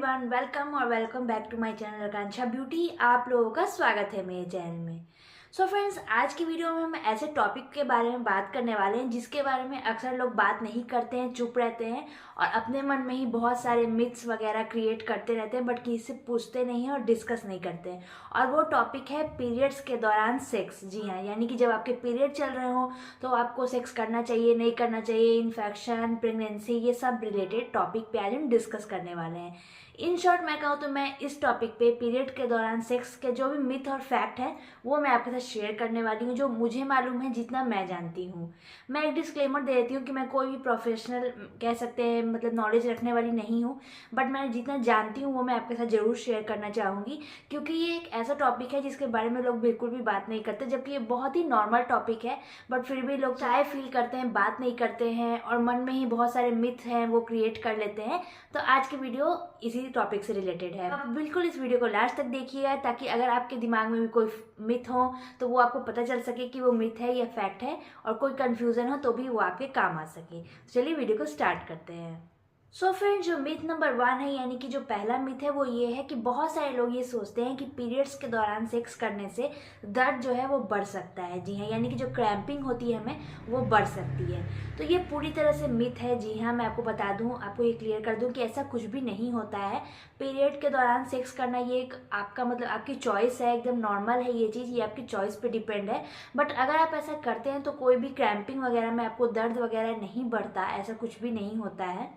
Everyone, welcome back to my channel Akanksha Beauty. आप लोगों का स्वागत है मेरे चैनल में। सो फ्रेंड्स, आज की वीडियो में हम ऐसे टॉपिक के बारे में बात करने वाले हैं जिसके बारे में अक्सर लोग बात नहीं करते हैं, चुप रहते हैं और अपने मन में ही बहुत सारे मिथ्स वगैरह क्रिएट करते रहते हैं, बट किसी से पूछते नहीं हैं और डिस्कस नहीं करते हैं। और वो टॉपिक है पीरियड्स के दौरान सेक्स। जी हाँ, यानी कि जब आपके पीरियड चल रहे हो तो आपको सेक्स करना चाहिए, नहीं करना चाहिए, इन्फेक्शन, प्रेगनेंसी, ये सब रिलेटेड टॉपिक पे आज हम डिस्कस करने वाले हैं। इन शॉर्ट मैं कहूँ तो मैं इस टॉपिक पे पीरियड के दौरान सेक्स के जो भी मिथ और फैक्ट है वो मैं आपके साथ शेयर करने वाली हूँ, जो मुझे मालूम है, जितना मैं जानती हूँ। मैं एक डिस्क्लेमर दे देती हूँ कि मैं कोई भी प्रोफेशनल कह सकते हैं मतलब नॉलेज रखने वाली नहीं हूँ, बट मैं जितना जानती हूँ वो मैं आपके साथ ज़रूर शेयर करना चाहूँगी, क्योंकि ये एक ऐसा टॉपिक है जिसके बारे में लोग बिल्कुल भी बात नहीं करते, जबकि ये बहुत ही नॉर्मल टॉपिक है, बट फिर भी लोग चाहे फील करते हैं, बात नहीं करते हैं और मन में ही बहुत सारे मिथ हैं वो क्रिएट कर लेते हैं। तो आज की वीडियो इसी टॉपिक से रिलेटेड है। आप बिल्कुल इस वीडियो को लास्ट तक देखिएगा ताकि अगर आपके दिमाग में भी कोई मिथ हो तो वो आपको पता चल सके कि वो मिथ है या फैक्ट है, और कोई कंफ्यूजन हो तो भी वो आपके काम आ सके। चलिए वीडियो को स्टार्ट करते हैं। सो फ्रेंड्स, जो मिथ नंबर 1 है, यानी कि जो पहला मिथ है, वो ये है कि बहुत सारे लोग ये सोचते हैं कि पीरियड्स के दौरान सेक्स करने से दर्द जो है वो बढ़ सकता है। जी हाँ, यानी कि जो क्रैम्पिंग होती है हमें वो बढ़ सकती है। तो ये पूरी तरह से मिथ है। जी हाँ, मैं आपको बता दूं, आपको ये क्लियर कर दूं कि ऐसा कुछ भी नहीं होता है। पीरियड के दौरान सेक्स करना ये एक आपका मतलब आपकी चॉइस है, एकदम नॉर्मल है ये चीज़, ये आपकी चॉइस पे डिपेंड है। बट अगर आप ऐसा करते हैं तो कोई भी क्रैम्पिंग वगैरह में आपको दर्द वगैरह नहीं बढ़ता, ऐसा कुछ भी नहीं होता है।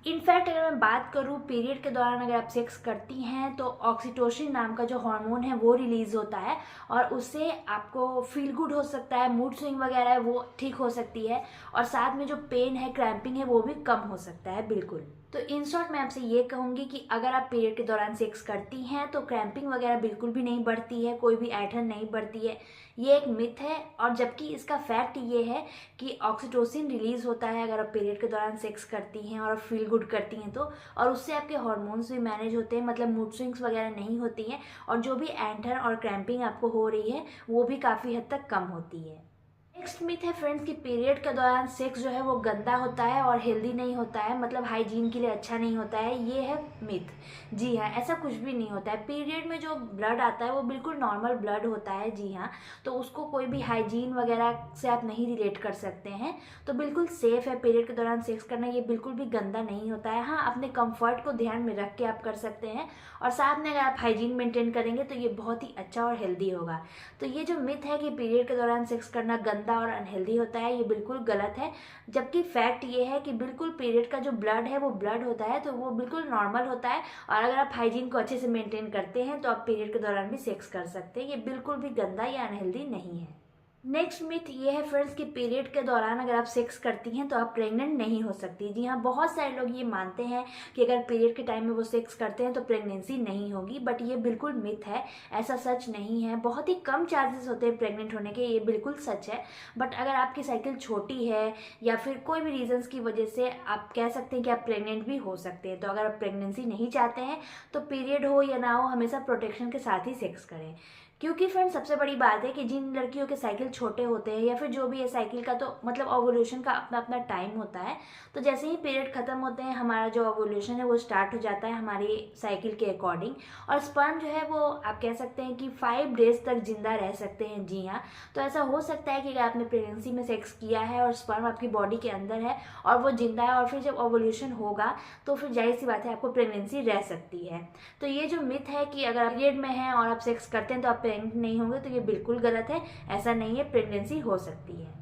इनफैक्ट अगर मैं बात करूँ, पीरियड के दौरान अगर आप सेक्स करती हैं तो ऑक्सीटोसिन नाम का जो हार्मोन है वो रिलीज होता है, और उससे आपको फील गुड हो सकता है, मूड स्विंग वगैरह है वो ठीक हो सकती है, और साथ में जो पेन है, क्रैम्पिंग है, वो भी कम हो सकता है। बिल्कुल। तो इन शॉर्ट मैं आपसे ये कहूँगी कि अगर आप पीरियड के दौरान सेक्स करती हैं तो क्रैम्पिंग वगैरह बिल्कुल भी नहीं बढ़ती है, कोई भी ऐंठन नहीं बढ़ती है। ये एक मिथ है, और जबकि इसका फैक्ट ये है कि ऑक्सीटोसिन रिलीज होता है अगर आप पीरियड के दौरान सेक्स करती हैं और फील गुड करती हैं तो, और उससे आपके हार्मोन्स भी मैनेज होते हैं, मतलब मूड स्विंग्स वगैरह नहीं होती हैं, और जो भी ऐंठन और क्रैम्पिंग आपको हो रही है वो भी काफ़ी हद तक कम होती है। नेक्स्ट मिथ है फ्रेंड्स कि पीरियड के दौरान सेक्स जो है वो गंदा होता है और हेल्दी नहीं होता है, मतलब हाइजीन के लिए अच्छा नहीं होता है। ये है मिथ। जी हाँ, ऐसा कुछ भी नहीं होता है। पीरियड में जो ब्लड आता है वो बिल्कुल नॉर्मल ब्लड होता है। जी हाँ, तो उसको कोई भी हाइजीन वगैरह से आप नहीं रिलेट कर सकते हैं, तो बिल्कुल सेफ है पीरियड के दौरान सेक्स करना। ये बिल्कुल भी गंदा नहीं होता है। हाँ, अपने कंफर्ट को ध्यान में रख के आप कर सकते हैं, और साथ में अगर आप हाइजीन मेंटेन करेंगे तो ये बहुत ही अच्छा और हेल्दी होगा। तो ये जो मिथ है कि पीरियड के दौरान सेक्स करना गंदा और अनहेल्दी होता है, ये बिल्कुल गलत है। जबकि फैक्ट ये है कि बिल्कुल पीरियड का जो ब्लड है वो ब्लड होता है, तो वो बिल्कुल नॉर्मल होता है, और अगर आप हाइजीन को अच्छे से मेंटेन करते हैं तो आप पीरियड के दौरान भी सेक्स कर सकते हैं। ये बिल्कुल भी गंदा या अनहेल्दी नहीं है। नेक्स्ट मिथ ये है फ्रेंड्स कि पीरियड के दौरान अगर आप सेक्स करती हैं तो आप प्रेग्नेंट नहीं हो सकती। जी हाँ, बहुत सारे लोग ये मानते हैं कि अगर पीरियड के टाइम में वो सेक्स करते हैं तो प्रेगनेंसी नहीं होगी, बट ये बिल्कुल मिथ है। ऐसा सच नहीं है। बहुत ही कम चांसेस होते हैं प्रेग्नेंट होने के, ये बिल्कुल सच है। बट अगर आपकी साइकिल छोटी है या फिर कोई भी रीजंस की वजह से आप कह सकते हैं कि आप प्रेग्नेंट भी हो सकते हैं, तो अगर आप प्रेगनेंसी नहीं चाहते हैं तो पीरियड हो या ना हो, हमेशा प्रोटेक्शन के साथ ही सेक्स करें। क्योंकि फ्रेंड्स सबसे बड़ी बात है कि जिन लड़कियों के साइकिल छोटे होते हैं या फिर जो भी है साइकिल का, तो मतलब ओवुलेशन का अपना अपना टाइम होता है, तो जैसे ही पीरियड खत्म होते हैं हमारा जो ओवुलेशन है वो स्टार्ट हो जाता है हमारी साइकिल के अकॉर्डिंग, और स्पर्म जो है वो आप कह सकते हैं कि 5 डेज तक जिंदा रह सकते हैं। जी हाँ, तो ऐसा हो सकता है कि अगर आपने प्रेगनेंसी में सेक्स किया है और स्पर्म आपकी बॉडी के अंदर है और वो जिंदा है, और फिर जब ओवुलेशन होगा तो फिर जाहिर सी बात है आपको प्रेगनेंसी रह सकती है। तो ये जो मिथ है कि अगर आप पीरियड में हैं और आप सेक्स करते हैं तो आप प्रेग्नेंट नहीं होंगे, तो ये बिल्कुल गलत है। ऐसा नहीं है, प्रेगनेंसी हो सकती है।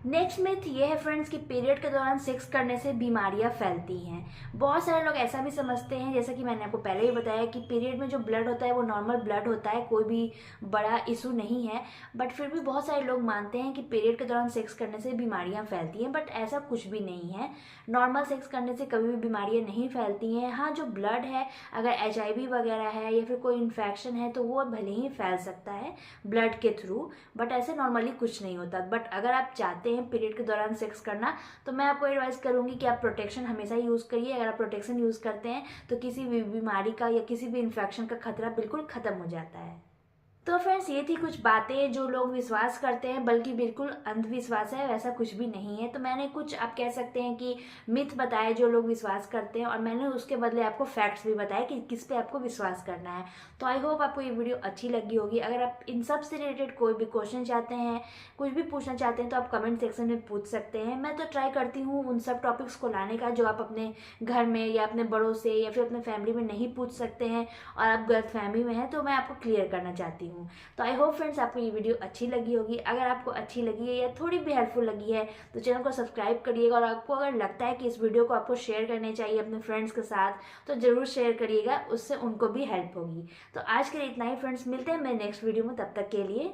नेक्स्ट मिथ ये है फ्रेंड्स कि पीरियड के दौरान सेक्स करने से बीमारियां फैलती हैं। बहुत सारे लोग ऐसा भी समझते हैं, जैसा कि मैंने आपको पहले ही बताया, कि पीरियड में जो ब्लड होता है वो नॉर्मल ब्लड होता है, कोई भी बड़ा इशू नहीं है। बट फिर भी बहुत सारे लोग मानते हैं कि पीरियड के दौरान सेक्स करने से बीमारियां फैलती हैं, बट ऐसा कुछ भी नहीं है। नॉर्मल सेक्स करने से कभी भी बीमारियां नहीं फैलती हैं। हाँ, जो ब्लड है, अगर HIV वगैरह है या फिर कोई इन्फेक्शन है तो वो भले ही फैल सकता है ब्लड के थ्रू, बट ऐसे नॉर्मली कुछ नहीं होता। बट अगर आप चाहते हैं पीरियड के दौरान सेक्स करना तो मैं आपको एडवाइस करूंगी कि आप प्रोटेक्शन हमेशा यूज़ करिए। अगर आप प्रोटेक्शन यूज़ करते हैं तो किसी भी बीमारी का या किसी भी इन्फेक्शन का खतरा बिल्कुल ख़त्म हो जाता है। तो फ्रेंड्स ये थी कुछ बातें जो लोग विश्वास करते हैं, बल्कि बिल्कुल अंधविश्वास है, वैसा कुछ भी नहीं है। तो मैंने कुछ आप कह सकते हैं कि मिथ बताए जो लोग विश्वास करते हैं, और मैंने उसके बदले आपको फैक्ट्स भी बताए कि किस पे आपको विश्वास करना है। तो आई होप आपको ये वीडियो अच्छी लगी होगी। अगर आप इन सब से रिलेटेड कोई भी क्वेश्चन चाहते हैं, कुछ भी पूछना चाहते हैं, तो आप कमेंट सेक्शन में पूछ सकते हैं। मैं तो ट्राई करती हूँ उन सब टॉपिक्स को लाने का जो आप अपने घर में या अपने बड़ों से या फिर अपने फैमिली में नहीं पूछ सकते हैं, और आप गलत फहमी में हैं, तो मैं आपको क्लियर करना चाहती हूँ। तो आई होप फ्रेंड्स आपको ये वीडियो अच्छी लगी होगी। अगर आपको अच्छी लगी है या थोड़ी भी हेल्पफुल लगी है तो चैनल को सब्सक्राइब करिएगा, और आपको अगर लगता है कि इस वीडियो को आपको शेयर करने चाहिए अपने फ्रेंड्स के साथ, तो ज़रूर शेयर करिएगा, उससे उनको भी हेल्प होगी। तो आज के लिए इतना ही फ्रेंड्स, मिलते हैं मैं नेक्स्ट वीडियो में, तब तक के लिए